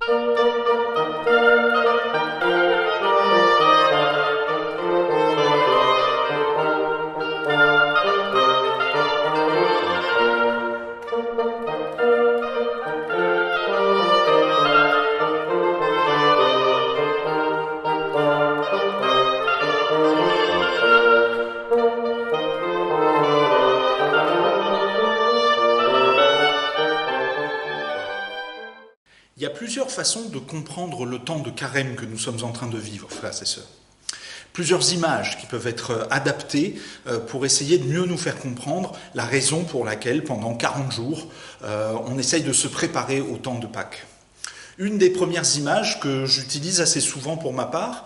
Il y a plusieurs façons de comprendre le temps de carême que nous sommes en train de vivre, frères et sœurs. Plusieurs images qui peuvent être adaptées pour essayer de mieux nous faire comprendre la raison pour laquelle, pendant 40 jours, on essaye de se préparer au temps de Pâques. Une des premières images que j'utilise assez souvent pour ma part,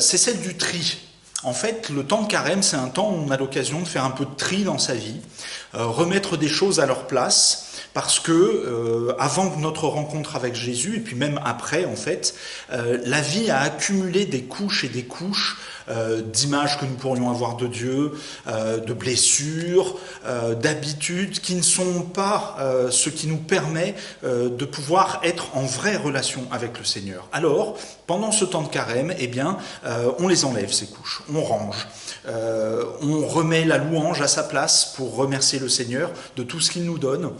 c'est celle du tri. En fait, le temps de carême, c'est un temps où on a l'occasion de faire un peu de tri dans sa vie, remettre des choses à leur place, parce que avant notre rencontre avec Jésus, et puis même après, en fait, la vie a accumulé des couches et des couches d'images que nous pourrions avoir de Dieu, de blessures, d'habitudes qui ne sont pas ce qui nous permet de pouvoir être en vraie relation avec le Seigneur. Alors, pendant ce temps de carême, eh bien, on les enlève, ces couches, on range, on remet la louange à sa place pour remercier le Seigneur de tout ce qu'il nous donne,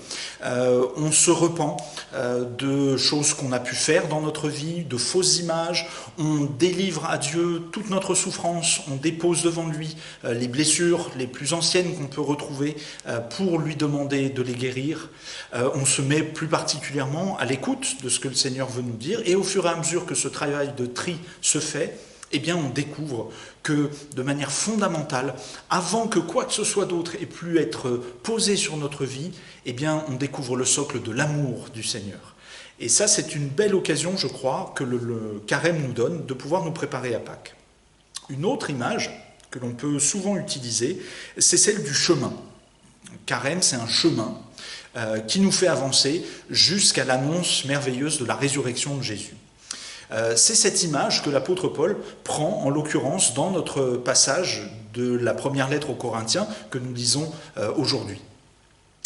on se repent de choses qu'on a pu faire dans notre vie, de fausses images, on délivre à Dieu toute notre souffrance, on dépose devant lui les blessures les plus anciennes qu'on peut retrouver pour lui demander de les guérir. On se met plus particulièrement à l'écoute de ce que le Seigneur veut nous dire, et au fur et à mesure que ce travail de tri se fait, eh bien on découvre que de manière fondamentale, avant que quoi que ce soit d'autre ait pu être posé sur notre vie, eh bien on découvre le socle de l'amour du Seigneur. Et ça, c'est une belle occasion, je crois, que le carême nous donne de pouvoir nous préparer à Pâques. Une autre image que l'on peut souvent utiliser, c'est celle du chemin. Le carême, c'est un chemin qui nous fait avancer jusqu'à l'annonce merveilleuse de la résurrection de Jésus. C'est cette image que l'apôtre Paul prend, en l'occurrence, dans notre passage de la première lettre aux Corinthiens que nous lisons aujourd'hui.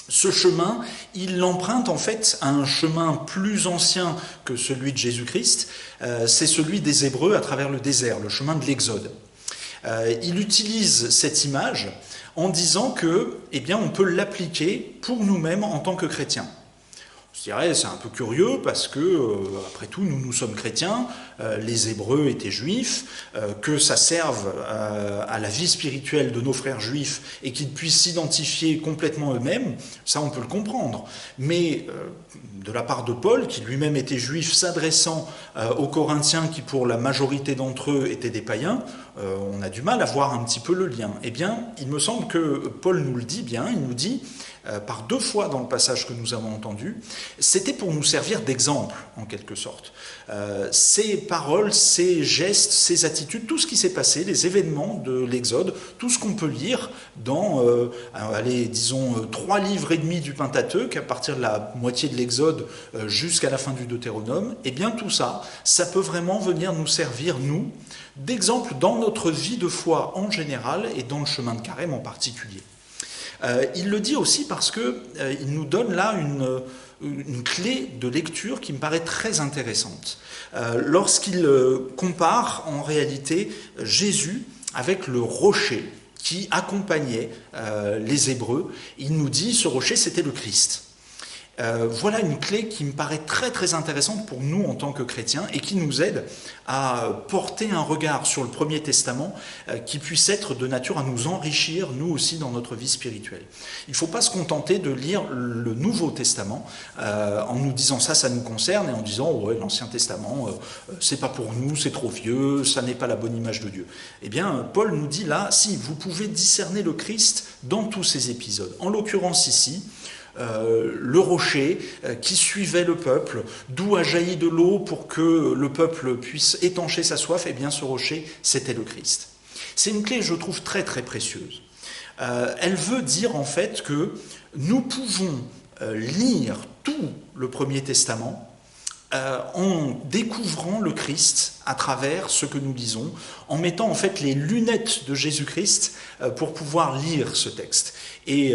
Ce chemin, il l'emprunte en fait à un chemin plus ancien que celui de Jésus-Christ, c'est celui des Hébreux à travers le désert, le chemin de l'Exode. Il utilise cette image en disant que, eh bien, on peut l'appliquer pour nous-mêmes en tant que chrétiens. Je dirais, c'est un peu curieux parce que, après tout, nous sommes chrétiens, les Hébreux étaient juifs, que ça serve à la vie spirituelle de nos frères juifs et qu'ils puissent s'identifier complètement eux-mêmes, ça on peut le comprendre. Mais de la part de Paul, qui lui-même était juif, s'adressant aux Corinthiens qui pour la majorité d'entre eux étaient des païens, on a du mal à voir un petit peu le lien. Eh bien, il me semble que Paul nous le dit bien, il nous dit, par 2 fois dans le passage que nous avons entendu, c'était pour nous servir d'exemple, en quelque sorte. Ces paroles, ces gestes, ces attitudes, tout ce qui s'est passé, les événements de l'Exode, tout ce qu'on peut lire dans, disons, 3 livres et demi du Pentateuque, à partir de la moitié de l'Exode jusqu'à la fin du Deutéronome, eh bien tout ça, ça peut vraiment venir nous servir, nous, d'exemple dans notre vie de foi en général et dans le chemin de carême en particulier. Il le dit aussi parce qu'il nous donne là une clé de lecture qui me paraît très intéressante. Lorsqu'il compare en réalité Jésus avec le rocher qui accompagnait les Hébreux, il nous dit ce rocher c'était le Christ. Voilà une clé qui me paraît très très intéressante pour nous en tant que chrétiens et qui nous aide à porter un regard sur le Premier Testament qui puisse être de nature à nous enrichir nous aussi dans notre vie spirituelle. Il ne faut pas se contenter de lire le Nouveau Testament en nous disant ça nous concerne et en disant ouais, l'Ancien Testament c'est pas pour nous, c'est trop vieux, ça n'est pas la bonne image de Dieu. Eh bien Paul nous dit là, si vous pouvez discerner le Christ dans tous ces épisodes. En l'occurrence ici, le rocher qui suivait le peuple, d'où a jailli de l'eau pour que le peuple puisse étancher sa soif, eh bien ce rocher, c'était le Christ. C'est une clé, je trouve, très très précieuse. Elle veut dire en fait que nous pouvons lire tout le Premier Testament en découvrant le Christ à travers ce que nous lisons, en mettant en fait les lunettes de Jésus-Christ pour pouvoir lire ce texte et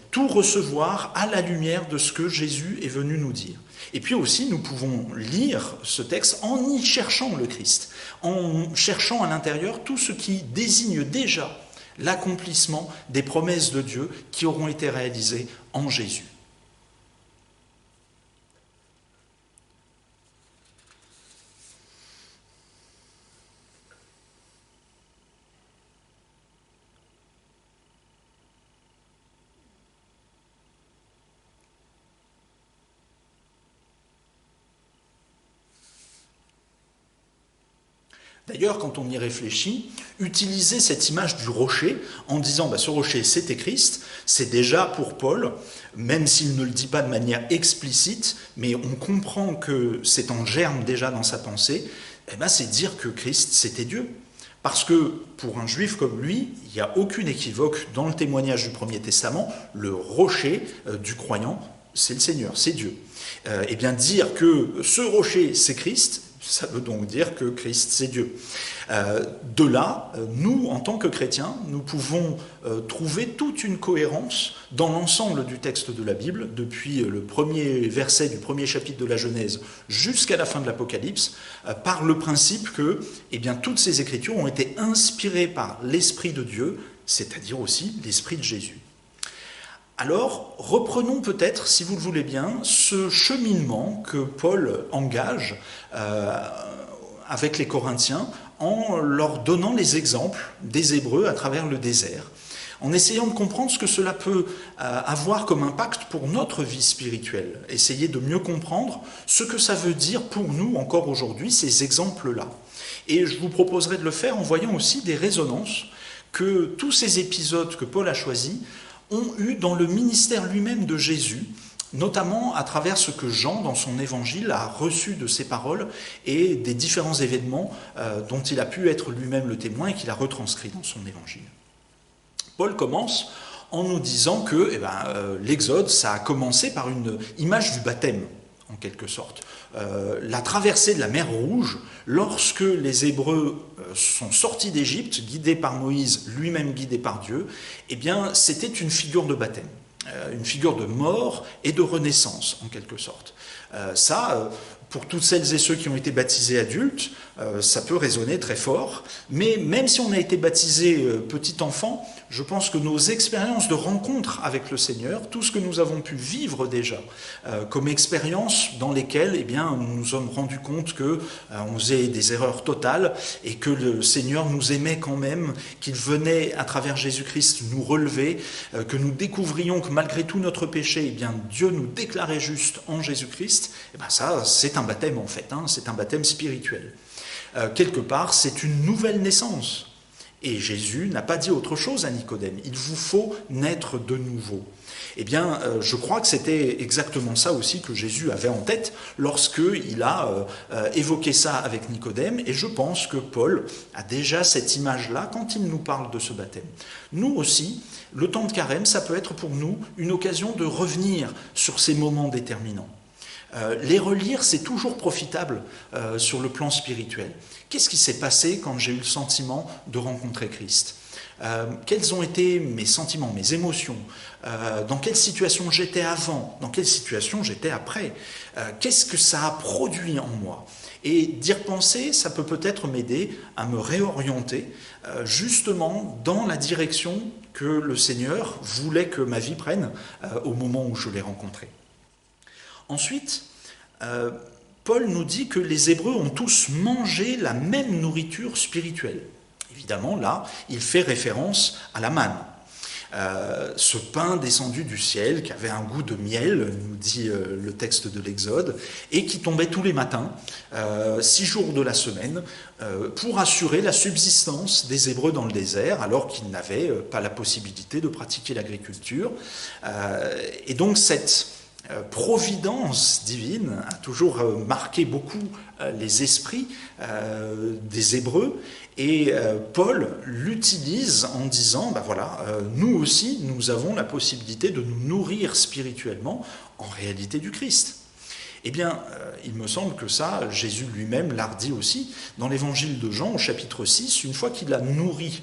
tout recevoir à la lumière de ce que Jésus est venu nous dire. Et puis aussi, nous pouvons lire ce texte en y cherchant le Christ, en cherchant à l'intérieur tout ce qui désigne déjà l'accomplissement des promesses de Dieu qui auront été réalisées en Jésus. D'ailleurs, quand on y réfléchit, utiliser cette image du rocher en disant ce rocher c'était Christ, c'est déjà pour Paul, même s'il ne le dit pas de manière explicite, mais on comprend que c'est en germe déjà dans sa pensée, c'est dire que Christ c'était Dieu. Parce que pour un juif comme lui, il n'y a aucune équivoque dans le témoignage du Premier Testament, le rocher du croyant, c'est le Seigneur, c'est Dieu. Et bien dire que ce rocher c'est Christ, ça veut donc dire que Christ, c'est Dieu. De là, nous, en tant que chrétiens, nous pouvons trouver toute une cohérence dans l'ensemble du texte de la Bible, depuis le premier verset du premier chapitre de la Genèse jusqu'à la fin de l'Apocalypse, par le principe que toutes ces écritures ont été inspirées par l'Esprit de Dieu, c'est-à-dire aussi l'Esprit de Jésus. Alors, reprenons peut-être, si vous le voulez bien, ce cheminement que Paul engage avec les Corinthiens en leur donnant les exemples des Hébreux à travers le désert, en essayant de comprendre ce que cela peut avoir comme impact pour notre vie spirituelle, essayer de mieux comprendre ce que ça veut dire pour nous encore aujourd'hui, ces exemples-là. Et je vous proposerai de le faire en voyant aussi des résonances que tous ces épisodes que Paul a choisis ont eu dans le ministère lui-même de Jésus, notamment à travers ce que Jean, dans son évangile, a reçu de ses paroles et des différents événements dont il a pu être lui-même le témoin et qu'il a retranscrit dans son évangile. Paul commence en nous disant que l'Exode, ça a commencé par une image du baptême, en quelque sorte. La traversée de la mer Rouge, lorsque les Hébreux sont sortis d'Égypte, guidés par Moïse, lui-même guidé par Dieu, c'était une figure de baptême, une figure de mort et de renaissance, en quelque sorte. Pour toutes celles et ceux qui ont été baptisés adultes, ça peut résonner très fort, mais même si on a été baptisé petit enfant, je pense que nos expériences de rencontre avec le Seigneur, tout ce que nous avons pu vivre déjà comme expériences dans lesquelles nous nous sommes rendus compte qu'on faisait des erreurs totales et que le Seigneur nous aimait quand même, qu'il venait à travers Jésus-Christ nous relever, que nous découvrions que malgré tout notre péché, Dieu nous déclarait juste en Jésus-Christ, ça c'est un baptême en fait, c'est un baptême spirituel. Quelque part, c'est une nouvelle naissance. Et Jésus n'a pas dit autre chose à Nicodème. Il vous faut naître de nouveau. Je crois que c'était exactement ça aussi que Jésus avait en tête lorsqu'il a évoqué ça avec Nicodème. Et je pense que Paul a déjà cette image-là quand il nous parle de ce baptême. Nous aussi, le temps de carême, ça peut être pour nous une occasion de revenir sur ces moments déterminants. Les relire, c'est toujours profitable sur le plan spirituel. Qu'est-ce qui s'est passé quand j'ai eu le sentiment de rencontrer Christ ? Quels ont été mes sentiments, mes émotions ? Dans quelle situation j'étais avant ? Dans quelle situation j'étais après ? Qu'est-ce que ça a produit en moi ? Et d'y repenser, ça peut peut-être m'aider à me réorienter justement dans la direction que le Seigneur voulait que ma vie prenne au moment où je l'ai rencontré. Ensuite, Paul nous dit que les Hébreux ont tous mangé la même nourriture spirituelle. Évidemment, là, il fait référence à la manne. Ce pain descendu du ciel, qui avait un goût de miel, nous dit le texte de l'Exode, et qui tombait tous les matins, 6 jours de la semaine, pour assurer la subsistance des Hébreux dans le désert, alors qu'ils n'avaient pas la possibilité de pratiquer l'agriculture. Et donc cette providence divine a toujours marqué beaucoup les esprits des Hébreux, et Paul l'utilise en disant, nous aussi, nous avons la possibilité de nous nourrir spirituellement en réalité du Christ. Eh bien, il me semble que ça, Jésus lui-même l'a redit aussi. Dans l'évangile de Jean, au chapitre 6, une fois qu'il a nourri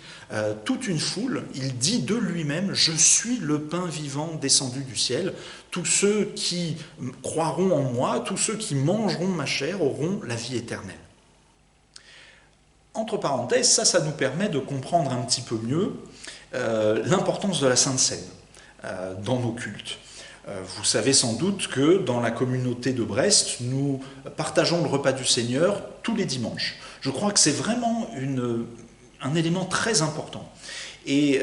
toute une foule, il dit de lui-même « Je suis le pain vivant descendu du ciel. Tous ceux qui croiront en moi, tous ceux qui mangeront ma chair auront la vie éternelle. » Entre parenthèses, ça nous permet de comprendre un petit peu mieux l'importance de la Sainte Seine dans nos cultes. Vous savez sans doute que dans la communauté de Brest, nous partageons le repas du Seigneur tous les dimanches. Je crois que c'est vraiment un élément très important. Et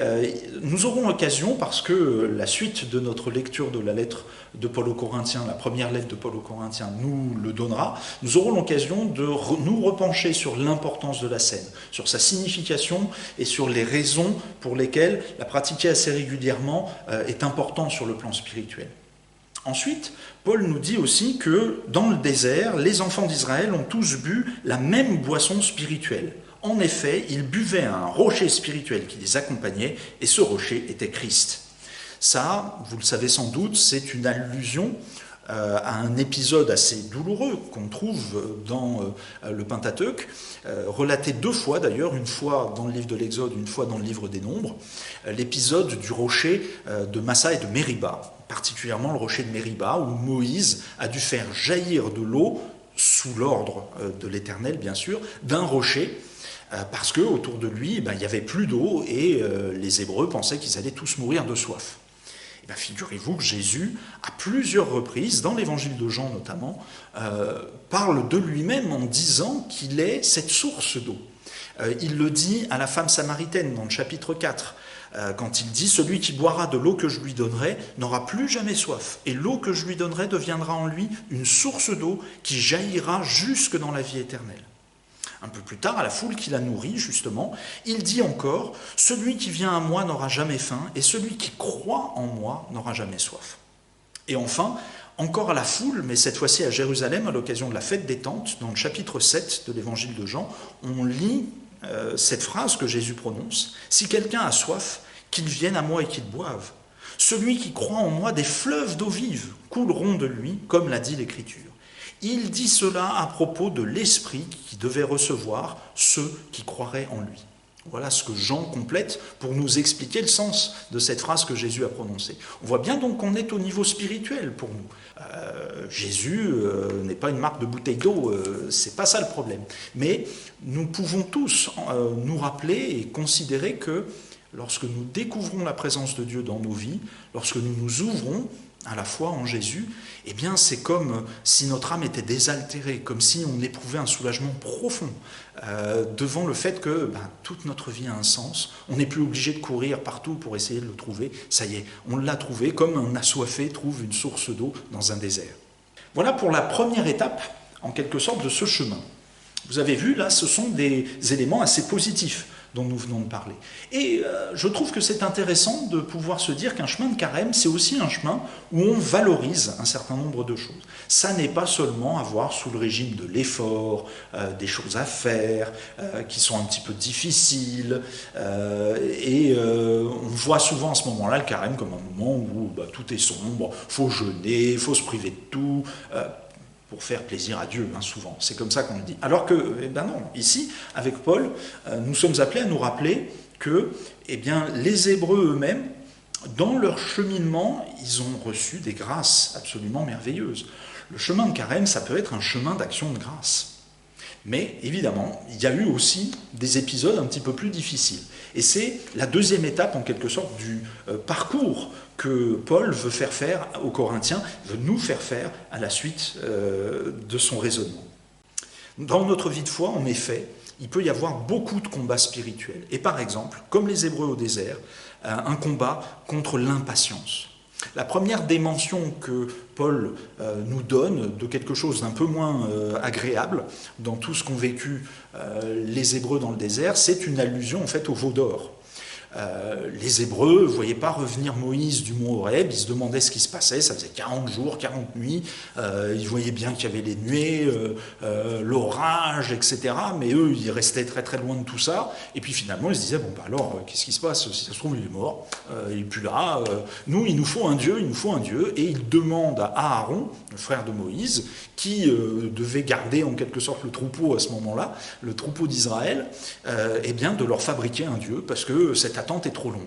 nous aurons l'occasion, parce que la suite de notre lecture de la lettre de Paul aux Corinthiens, la première lettre de Paul aux Corinthiens, nous le donnera, nous aurons l'occasion de nous repencher sur l'importance de la scène, sur sa signification et sur les raisons pour lesquelles la pratiquer assez régulièrement est important sur le plan spirituel. Ensuite, Paul nous dit aussi que dans le désert, les enfants d'Israël ont tous bu la même boisson spirituelle. En effet, ils buvaient un rocher spirituel qui les accompagnait, et ce rocher était Christ. Ça, vous le savez sans doute, c'est une allusion à un épisode assez douloureux qu'on trouve dans le Pentateuque, relaté 2 fois d'ailleurs, une fois dans le livre de l'Exode, une fois dans le livre des Nombres, l'épisode du rocher de Massa et de Mériba, particulièrement le rocher de Mériba, où Moïse a dû faire jaillir de l'eau, sous l'ordre de l'Éternel bien sûr, d'un rocher, parce qu'autour de lui, il n'y avait plus d'eau et les Hébreux pensaient qu'ils allaient tous mourir de soif. Et bien, figurez-vous que Jésus, à plusieurs reprises, dans l'évangile de Jean notamment, parle de lui-même en disant qu'il est cette source d'eau. Il le dit à la femme samaritaine dans le chapitre 4, quand il dit « Celui qui boira de l'eau que je lui donnerai n'aura plus jamais soif, et l'eau que je lui donnerai deviendra en lui une source d'eau qui jaillira jusque dans la vie éternelle. » Un peu plus tard, à la foule qui l'a nourri, justement, il dit encore « Celui qui vient à moi n'aura jamais faim, et celui qui croit en moi n'aura jamais soif. » Et enfin, encore à la foule, mais cette fois-ci à Jérusalem, à l'occasion de la fête des Tentes, dans le chapitre 7 de l'évangile de Jean, on lit cette phrase que Jésus prononce « Si quelqu'un a soif, qu'il vienne à moi et qu'il boive. Celui qui croit en moi, des fleuves d'eau vive couleront de lui, comme l'a dit l'Écriture. » Il dit cela à propos de l'Esprit qui devait recevoir ceux qui croiraient en lui. Voilà ce que Jean complète pour nous expliquer le sens de cette phrase que Jésus a prononcée. On voit bien donc qu'on est au niveau spirituel pour nous. Jésus n'est pas une marque de bouteille d'eau, c'est pas ça le problème. Mais nous pouvons tous nous rappeler et considérer que lorsque nous découvrons la présence de Dieu dans nos vies, lorsque nous nous ouvrons à la foi en Jésus, eh bien c'est comme si notre âme était désaltérée, comme si on éprouvait un soulagement profond devant le fait que toute notre vie a un sens. On n'est plus obligé de courir partout pour essayer de le trouver. Ça y est, on l'a trouvé comme un assoiffé trouve une source d'eau dans un désert. Voilà pour la première étape, en quelque sorte, de ce chemin. Vous avez vu, là, ce sont des éléments assez positifs dont nous venons de parler. Et je trouve que c'est intéressant de pouvoir se dire qu'un chemin de carême, c'est aussi un chemin où on valorise un certain nombre de choses. Ça n'est pas seulement avoir sous le régime de l'effort, des choses à faire, qui sont un petit peu difficiles, on voit souvent à ce moment-là le carême comme un moment où tout est sombre, il faut jeûner, il faut se priver de tout, pour faire plaisir à Dieu, souvent. C'est comme ça qu'on le dit. Alors que, non, ici, avec Paul, nous sommes appelés à nous rappeler que, les Hébreux eux-mêmes, dans leur cheminement, ils ont reçu des grâces absolument merveilleuses. Le chemin de carême, ça peut être un chemin d'action de grâce. Mais, évidemment, il y a eu aussi des épisodes un petit peu plus difficiles. Et c'est la deuxième étape, en quelque sorte, du parcours que Paul veut faire aux Corinthiens, veut nous faire faire à la suite de son raisonnement. Dans notre vie de foi, en effet, il peut y avoir beaucoup de combats spirituels. Et par exemple, comme les Hébreux au désert, un combat contre l'impatience. La première dimension que Paul nous donne de quelque chose d'un peu moins agréable dans tout ce qu'ont vécu les Hébreux dans le désert, c'est une allusion en fait au veau d'or. Les Hébreux ne voyaient pas revenir Moïse du mont Horeb, ils se demandaient ce qui se passait, ça faisait 40 jours, 40 nuits, ils voyaient bien qu'il y avait les nuées, l'orage, etc. Mais eux, ils restaient très très loin de tout ça, et puis finalement ils se disaient, bon bah alors, qu'est-ce qui se passe? Si ça se trouve il est mort, il n'est plus là, nous il nous faut un Dieu, et ils demandent à Aaron, le frère de Moïse, qui devait garder en quelque sorte le troupeau à ce moment-là, le troupeau d'Israël, eh bien de leur fabriquer un Dieu, parce que cette attente est trop longue.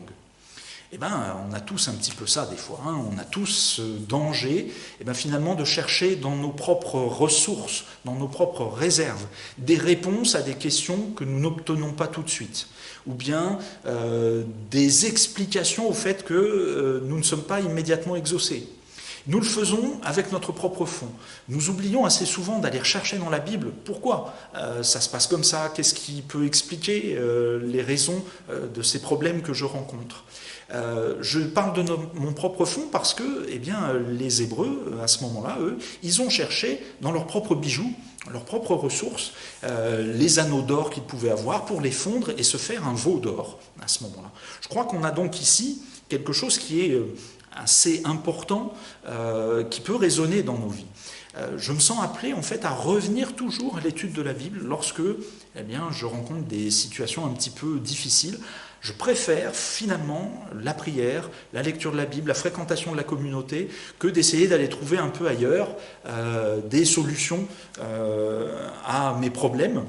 Eh bien, on a tous un petit peu ça des fois, hein. On a tous ce danger, eh bien, finalement, de chercher dans nos propres ressources, dans nos propres réserves, des réponses à des questions que nous n'obtenons pas tout de suite, ou bien des explications au fait que nous ne sommes pas immédiatement exaucés. Nous le faisons avec notre propre fond. Nous oublions assez souvent d'aller chercher dans la Bible pourquoi ça se passe comme ça, qu'est-ce qui peut expliquer les raisons de ces problèmes que je rencontre. Je parle de mon propre fond parce que eh bien, les Hébreux, à ce moment-là, eux, ils ont cherché dans leurs propres bijoux, leurs propres ressources, les anneaux d'or qu'ils pouvaient avoir pour les fondre et se faire un veau d'or à ce moment-là. Je crois qu'on a donc ici quelque chose qui est assez important, qui peut résonner dans nos vies. Je me sens appelé en fait à revenir toujours à l'étude de la Bible lorsque eh bien, je rencontre des situations un petit peu difficiles. Je préfère finalement la prière, la lecture de la Bible, la fréquentation de la communauté, que d'essayer d'aller trouver un peu ailleurs des solutions à mes problèmes.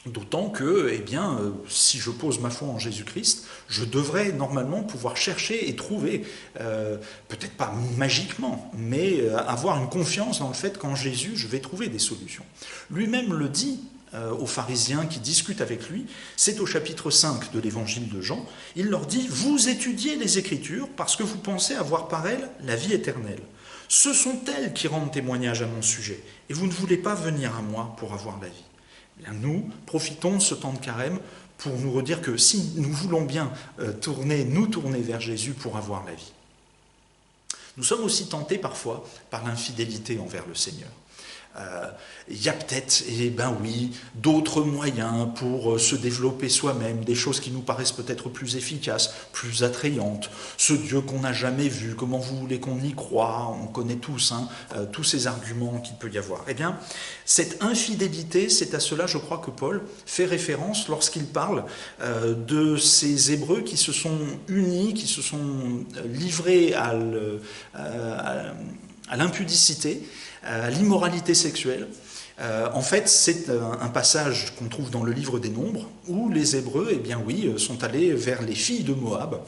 D'autant que, eh bien, si je pose ma foi en Jésus-Christ, je devrais normalement pouvoir chercher et trouver, peut-être pas magiquement, mais avoir une confiance dans le fait qu'en Jésus, je vais trouver des solutions. Lui-même le dit aux pharisiens qui discutent avec lui, c'est au chapitre 5 de l'évangile de Jean, il leur dit « Vous étudiez les Écritures parce que vous pensez avoir par elles la vie éternelle. Ce sont elles qui rendent témoignage à mon sujet, et vous ne voulez pas venir à moi pour avoir la vie. » Bien, nous profitons de ce temps de carême pour nous redire que si nous voulons bien nous tourner vers Jésus pour avoir la vie. Nous sommes aussi tentés parfois par l'infidélité envers le Seigneur. Il y a peut-être, eh ben oui, d'autres moyens pour se développer soi-même, des choses qui nous paraissent peut-être plus efficaces, plus attrayantes. Ce Dieu qu'on n'a jamais vu, comment vous voulez qu'on y croie? On connaît tous tous ces arguments qu'il peut y avoir. Eh bien, cette infidélité, c'est à cela, je crois, que Paul fait référence lorsqu'il parle de ces Hébreux qui se sont unis, qui se sont livrés à l'impudicité, à l'immoralité sexuelle. En fait, c'est un passage qu'on trouve dans le livre des Nombres, où les Hébreux, eh bien oui, sont allés vers les filles de Moab,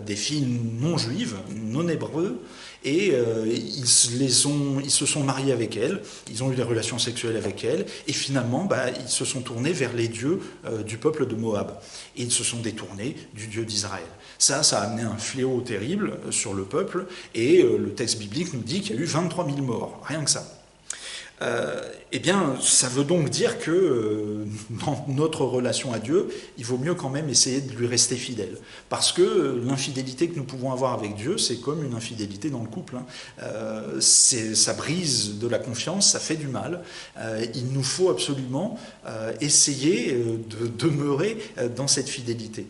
des filles non juives, non hébreux, et ils se sont mariés avec elles, ils ont eu des relations sexuelles avec elles, et finalement, ils se sont tournés vers les dieux du peuple de Moab, et ils se sont détournés du Dieu d'Israël. Ça a amené un fléau terrible sur le peuple, et le texte biblique nous dit qu'il y a eu 23 000 morts, rien que ça. Eh bien, ça veut donc dire que dans notre relation à Dieu, il vaut mieux quand même essayer de lui rester fidèle. Parce que l'infidélité que nous pouvons avoir avec Dieu, c'est comme une infidélité dans le couple. Ça brise de la confiance, ça fait du mal. Il nous faut absolument essayer de demeurer dans cette fidélité.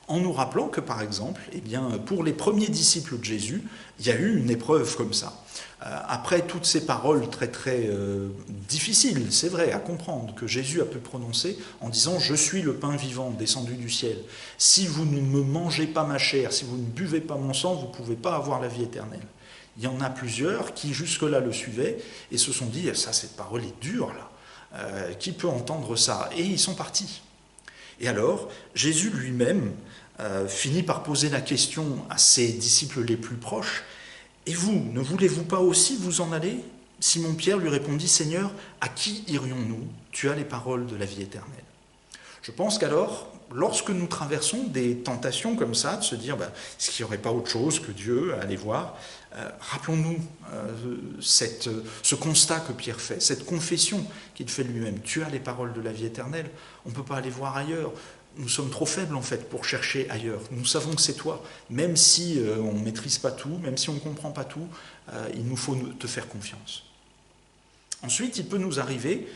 En nous rappelant que, par exemple, eh bien, pour les premiers disciples de Jésus, il y a eu une épreuve comme ça. Après toutes ces paroles très très difficiles, c'est vrai, à comprendre, que Jésus a pu prononcer en disant « Je suis le pain vivant descendu du ciel. Si vous ne me mangez pas ma chair, si vous ne buvez pas mon sang, vous ne pouvez pas avoir la vie éternelle. » Il y en a plusieurs qui jusque-là le suivaient et se sont dit « Ça, cette parole est dure, là. Qui peut entendre ça ?» Et ils sont partis. Et alors, Jésus lui-même finit par poser la question à ses disciples les plus proches. « Et vous, ne voulez-vous pas aussi vous en aller ?» Simon-Pierre lui répondit « Seigneur, à qui irions-nous? Tu as les paroles de la vie éternelle. » Je pense qu'alors, lorsque nous traversons des tentations comme ça, de se dire est-ce qu'il n'y aurait pas autre chose que Dieu à aller voir, rappelons-nous ce constat que Pierre fait, cette confession qu'il fait lui-même. Tu as les paroles de la vie éternelle, on ne peut pas aller voir ailleurs. Nous sommes trop faibles en fait pour chercher ailleurs. Nous savons que c'est toi. Même si on ne maîtrise pas tout, même si on ne comprend pas tout, il nous faut te faire confiance. Ensuite, il peut nous arriver,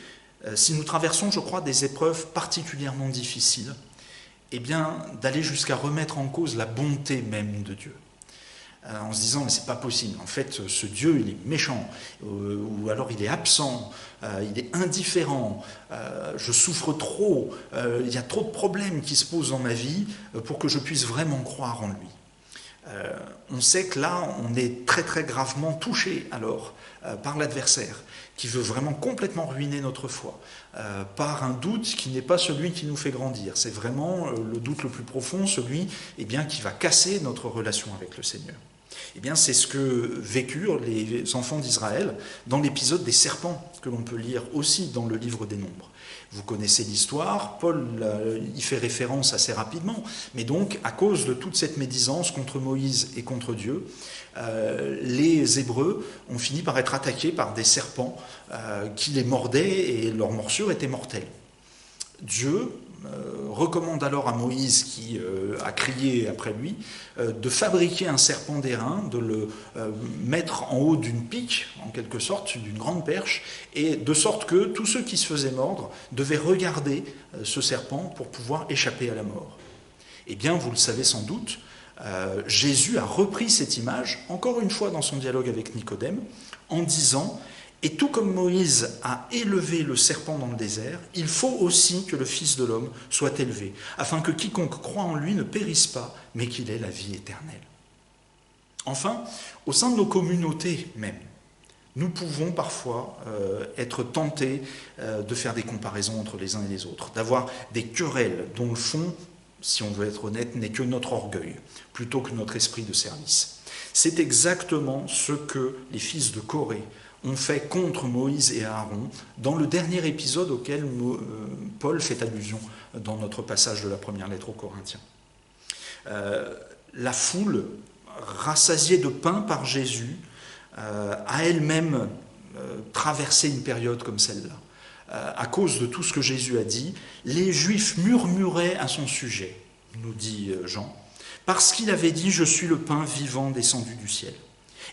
si nous traversons, je crois, des épreuves particulièrement difficiles, eh bien, d'aller jusqu'à remettre en cause la bonté même de Dieu. En se disant, mais c'est pas possible, en fait, ce Dieu, il est méchant, ou alors il est absent, il est indifférent, je souffre trop, il y a trop de problèmes qui se posent dans ma vie pour que je puisse vraiment croire en lui. On sait que là, on est très très gravement touché alors par l'adversaire, qui veut vraiment complètement ruiner notre foi, par un doute qui n'est pas celui qui nous fait grandir. C'est vraiment le doute le plus profond, celui qui va casser notre relation avec le Seigneur. C'est ce que vécurent les enfants d'Israël dans l'épisode des serpents, que l'on peut lire aussi dans le livre des Nombres. Vous connaissez l'histoire, Paul y fait référence assez rapidement, mais donc à cause de toute cette médisance contre Moïse et contre Dieu, les Hébreux ont fini par être attaqués par des serpents qui les mordaient et leur morsure était mortelle. Dieu recommande alors à Moïse, qui a crié après lui, de fabriquer un serpent d'airain, de le mettre en haut d'une pique, en quelque sorte, d'une grande perche, et de sorte que tous ceux qui se faisaient mordre devaient regarder ce serpent pour pouvoir échapper à la mort. Vous le savez sans doute, Jésus a repris cette image, encore une fois dans son dialogue avec Nicodème, en disant: et tout comme Moïse a élevé le serpent dans le désert, il faut aussi que le Fils de l'homme soit élevé, afin que quiconque croit en lui ne périsse pas, mais qu'il ait la vie éternelle. Enfin, au sein de nos communautés même, nous pouvons parfois être tentés de faire des comparaisons entre les uns et les autres, d'avoir des querelles dont le fond, si on veut être honnête, n'est que notre orgueil, plutôt que notre esprit de service. C'est exactement ce que les fils de Corée ont fait contre Moïse et Aaron dans le dernier épisode auquel Paul fait allusion dans notre passage de la première lettre aux Corinthiens. La foule, rassasiée de pain par Jésus, a elle-même traversé une période comme celle-là. À cause de tout ce que Jésus a dit, les Juifs murmuraient à son sujet, nous dit Jean, parce qu'il avait dit « Je suis le pain vivant descendu du ciel ».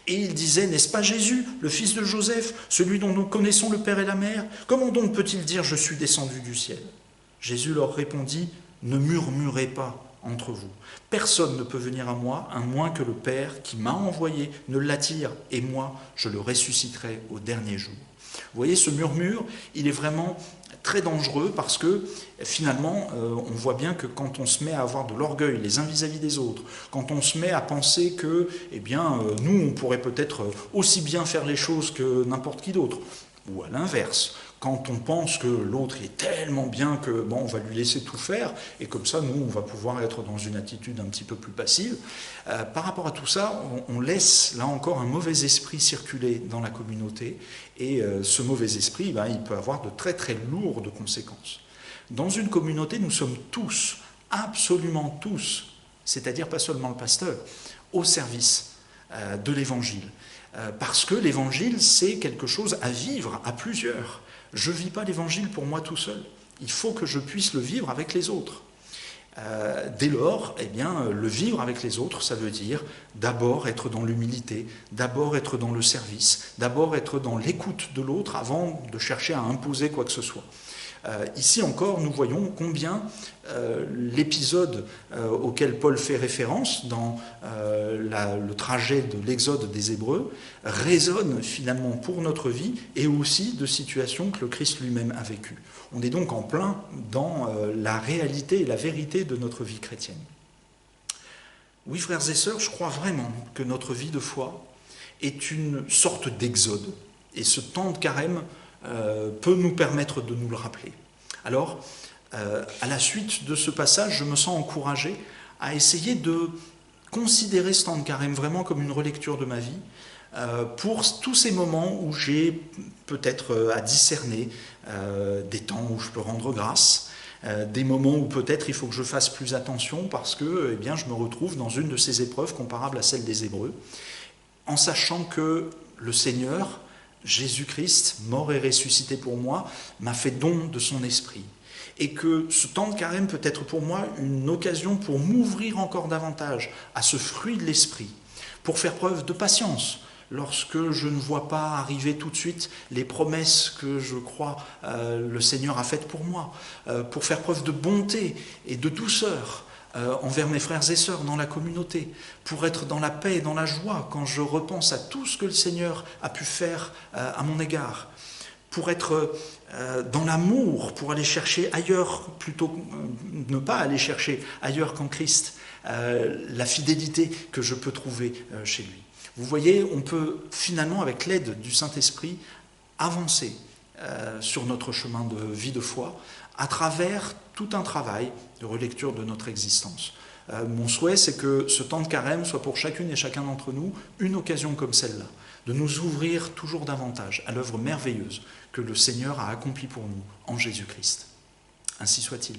Et il disait, n'est-ce pas Jésus, le fils de Joseph, celui dont nous connaissons le Père et la Mère? Comment donc peut-il dire, je suis descendu du ciel? Jésus leur répondit, ne murmurez pas entre vous. Personne ne peut venir à moi, à moins que le Père qui m'a envoyé ne l'attire, et moi, je le ressusciterai au dernier jour. Vous voyez, ce murmure, il est vraiment très dangereux parce que finalement, on voit bien que quand on se met à avoir de l'orgueil les uns vis-à-vis des autres, quand on se met à penser que, nous, on pourrait peut-être aussi bien faire les choses que n'importe qui d'autre, ou à l'inverse, quand on pense que l'autre est tellement bien que on va lui laisser tout faire, et comme ça, nous, on va pouvoir être dans une attitude un petit peu plus passive. Par rapport à tout ça, on laisse là encore un mauvais esprit circuler dans la communauté, et ce mauvais esprit, il peut avoir de très très lourdes conséquences. Dans une communauté, nous sommes tous, absolument tous, c'est-à-dire pas seulement le pasteur, au service de l'Évangile. Parce que l'Évangile, c'est quelque chose à vivre à plusieurs. Je ne vis pas l'Évangile pour moi tout seul. Il faut que je puisse le vivre avec les autres. Dès lors, le vivre avec les autres, ça veut dire d'abord être dans l'humilité, d'abord être dans le service, d'abord être dans l'écoute de l'autre avant de chercher à imposer quoi que ce soit. Ici encore, nous voyons combien l'épisode auquel Paul fait référence dans le trajet de l'exode des Hébreux résonne finalement pour notre vie et aussi de situations que le Christ lui-même a vécues. On est donc en plein dans la réalité et la vérité de notre vie chrétienne. Oui, frères et sœurs, je crois vraiment que notre vie de foi est une sorte d'exode. Et ce temps de carême peut nous permettre de nous le rappeler. Alors, à la suite de ce passage, je me sens encouragé à essayer de considérer ce temps de carême vraiment comme une relecture de ma vie, pour tous ces moments où j'ai peut-être à discerner des temps où je peux rendre grâce, des moments où peut-être il faut que je fasse plus attention parce que je me retrouve dans une de ces épreuves comparables à celle des Hébreux, en sachant que le Seigneur, Jésus-Christ, mort et ressuscité pour moi, m'a fait don de son esprit. Et que ce temps de carême peut être pour moi une occasion pour m'ouvrir encore davantage à ce fruit de l'esprit, pour faire preuve de patience, lorsque je ne vois pas arriver tout de suite les promesses que je crois le Seigneur a faites pour moi, pour faire preuve de bonté et de douceur envers mes frères et sœurs dans la communauté, pour être dans la paix et dans la joie quand je repense à tout ce que le Seigneur a pu faire à mon égard, pour être dans l'amour, pour aller chercher ailleurs, plutôt ne pas aller chercher ailleurs qu'en Christ, la fidélité que je peux trouver chez lui. Vous voyez, on peut finalement, avec l'aide du Saint-Esprit, avancer sur notre chemin de vie de foi à travers tout un travail de relecture de notre existence. Mon souhait, c'est que ce temps de carême soit pour chacune et chacun d'entre nous une occasion comme celle-là, de nous ouvrir toujours davantage à l'œuvre merveilleuse que le Seigneur a accomplie pour nous en Jésus-Christ. Ainsi soit-il.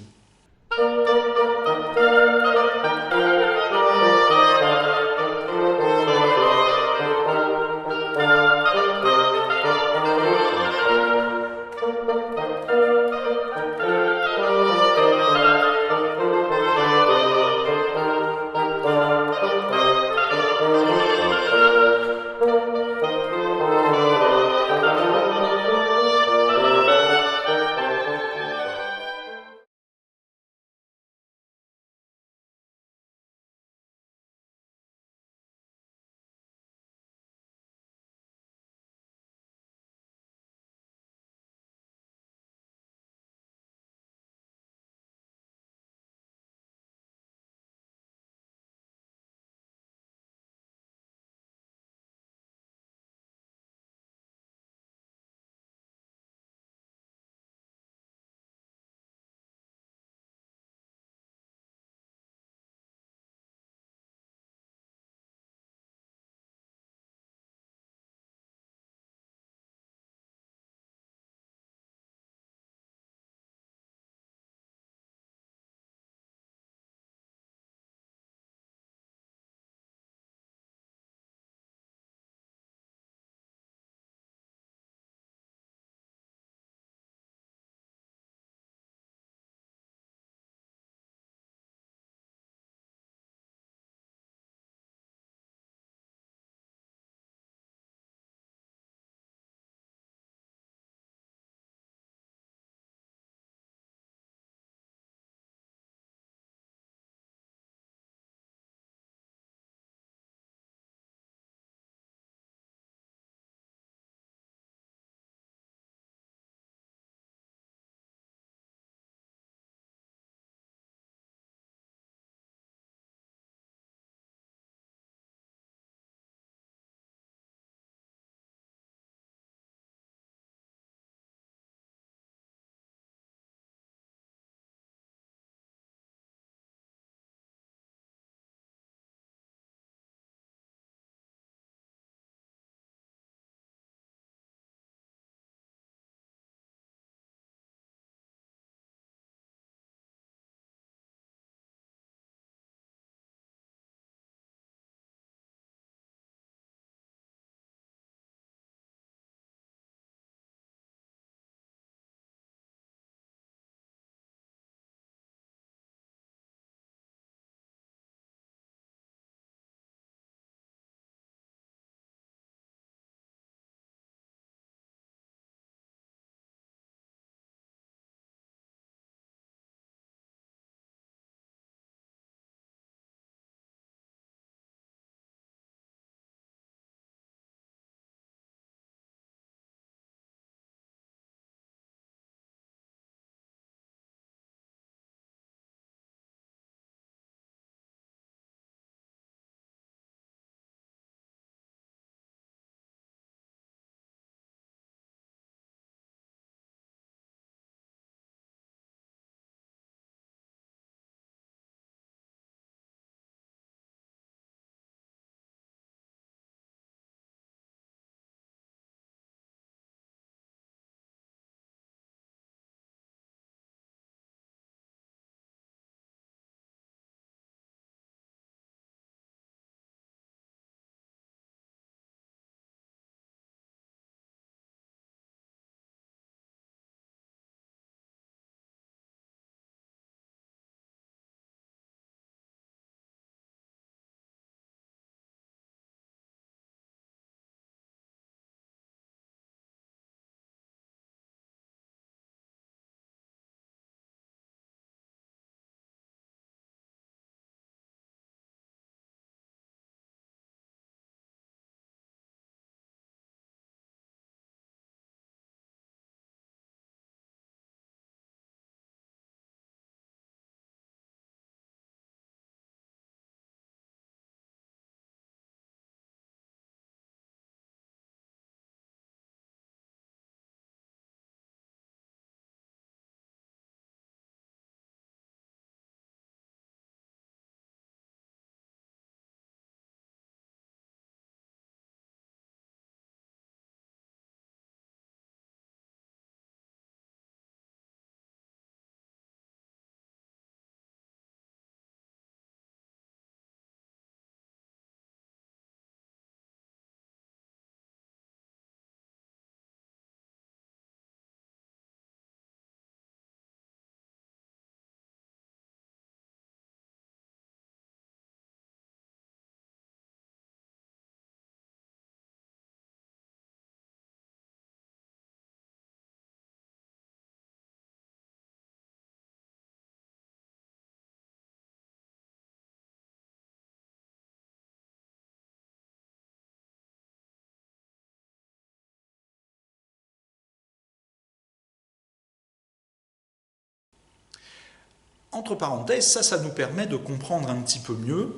Entre parenthèses, ça nous permet de comprendre un petit peu mieux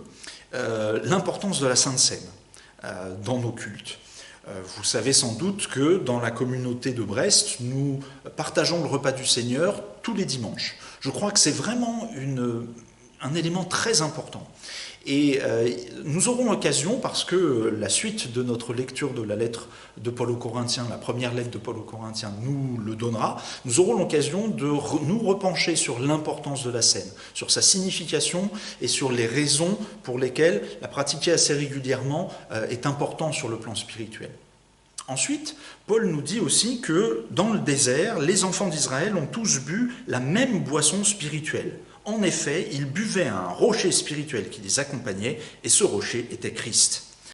l'importance de la Sainte Seine dans nos cultes. Vous savez sans doute que dans la communauté de Brest, nous partageons le repas du Seigneur tous les dimanches. Je crois que c'est vraiment un élément très important. Et nous aurons l'occasion, parce que la suite de notre lecture de la lettre de Paul aux Corinthiens, la première lettre de Paul aux Corinthiens nous le donnera, nous aurons l'occasion de nous repencher sur l'importance de la scène, sur sa signification et sur les raisons pour lesquelles la pratiquer assez régulièrement est important sur le plan spirituel. Ensuite, Paul nous dit aussi que dans le désert, les enfants d'Israël ont tous bu la même boisson spirituelle. En effet, ils buvaient un rocher spirituel qui les accompagnait, et ce rocher était Christ.